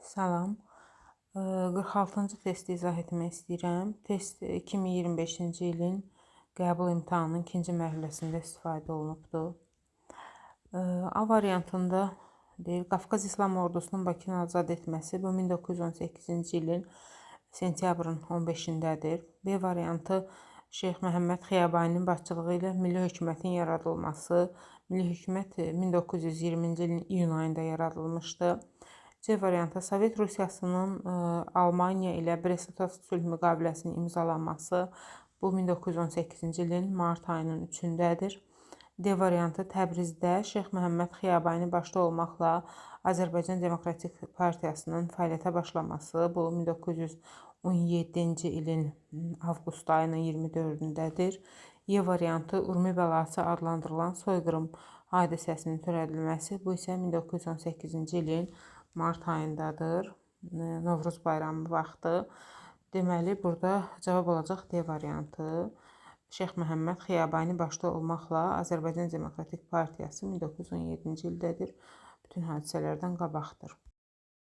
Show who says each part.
Speaker 1: Salam. 46-cı testi izah etmək istəyirəm. Test 2025-ci ilin qəbul imtahanının ikinci mərhələsində istifadə olunubdur. A variantında deyir, Qafqaz İslam Ordusunun Bakını azad etməsi bu 1918-ci ilin sentyabrın 15-dədir. B variantı Şeyx Məhəmməd Xiyabaninin başçılığı ilə Milli Hökumətin yaradılması. Milli Hökumət 1920-ci ilin iyun ayında yaradılmışdı. C variantı Sovet Rusiyasının Almaniya ilə Brest-Litovsk sülh müqaviləsinin imzalanması. Bu 1918-ci ilin mart ayının 3-dədir. D variantı Təbrizdə Şeyx Məhəmməd Xiyabani başda olmaqla Azərbaycan Demokratik Partiyasının fəaliyyətə başlaması. Bu 1917-ci ilin avqust ayının 24-dədir. E variantı Urmi bəlası adlandırılan soyqırım hadisəsinin törədilməsi. Bu isə 1918-ci ilin mart ayındadır. Novruz bayramı vaxtı. Deməli, burada cavab olacaq D variantı. Şeyx Məhəmməd Xiyabani başda olmaqla Azərbaycan Demokratik Partiyası 1917-ci ildədir. Bütün hadisələrdən qabaqdır.